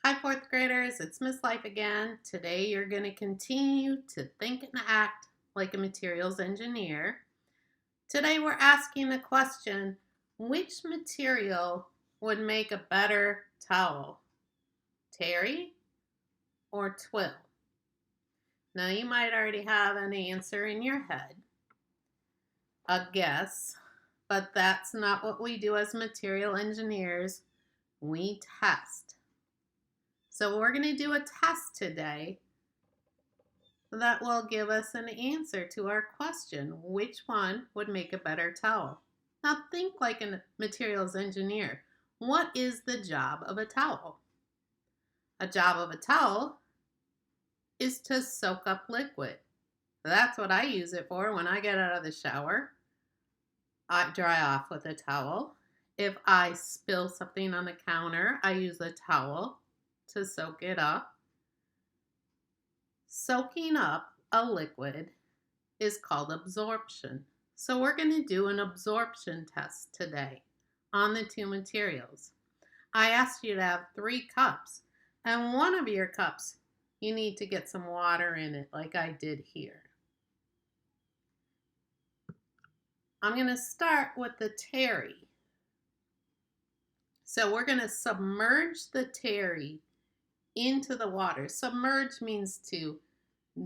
Hi, fourth graders. It's Miss Life again. Today you're going to continue to think and act like a materials engineer. Today we're asking the question, which material would make a better towel? Terry or twill? Now you might already have an answer in your head, a guess, but that's not what we do as material engineers. We test. So we're going to do a test today that will give us an answer to our question, which one would make a better towel? Now think like a materials engineer. What is the job of a towel? A job of a towel is to soak up liquid. That's what I use it for when I get out of the shower. I dry off with a towel. If I spill something on the counter, I use a towel to soak it up. Soaking up a liquid is called absorption. So we're going to do an absorption test today on the two materials. I asked you to have 3 cups, and one of your cups you need to get some water in it like I did here. I'm going to start with the terry. So we're going to submerge the terry into the water. Submerge means to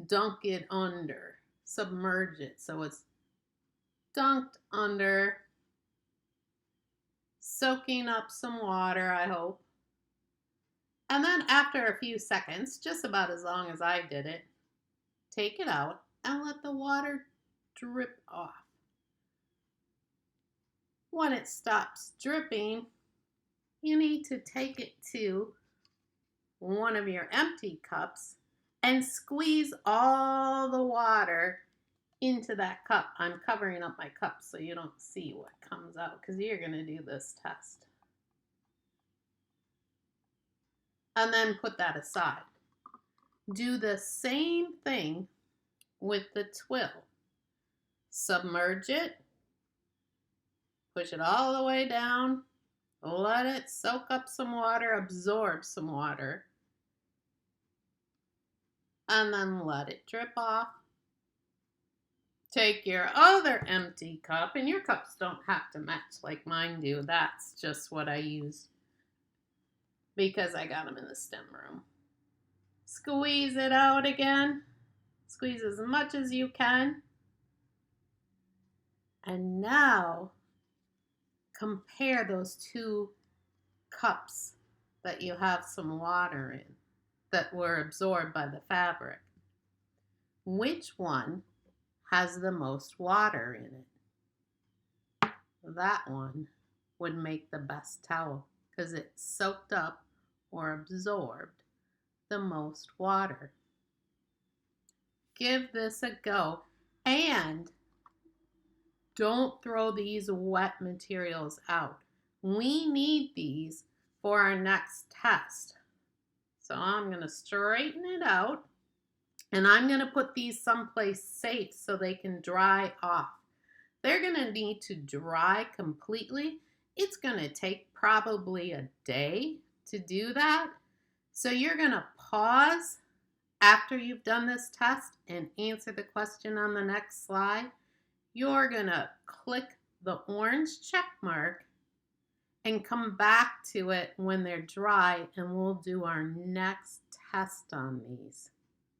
dunk it under, submerge it. So it's dunked under, soaking up some water, I hope. And then after a few seconds, just about as long as I did it, take it out and let the water drip off. When it stops dripping, you need to take it to one of your empty cups and squeeze all the water into that cup. I'm covering up my cup so you don't see what comes out because you're going to do this test. And then put that aside. Do the same thing with the twill. Submerge it, push it all the way down, let it soak up some water, absorb some water, and then let it drip off. Take your other empty cup, and your cups don't have to match like mine do. That's just what I use because I got them in the STEM room. Squeeze it out again. Squeeze as much as you can. And now compare those 2 cups that you have some water in that were absorbed by the fabric. Which one has the most water in it? That one would make the best towel because it soaked up or absorbed the most water. Give this a go and don't throw these wet materials out. We need these for our next test. So I'm going to straighten it out and I'm going to put these someplace safe so they can dry off. They're going to need to dry completely. It's going to take probably a day to do that. So you're going to pause after you've done this test and answer the question on the next slide. You're going to click the orange check mark and come back to it when they're dry, and we'll do our next test on these.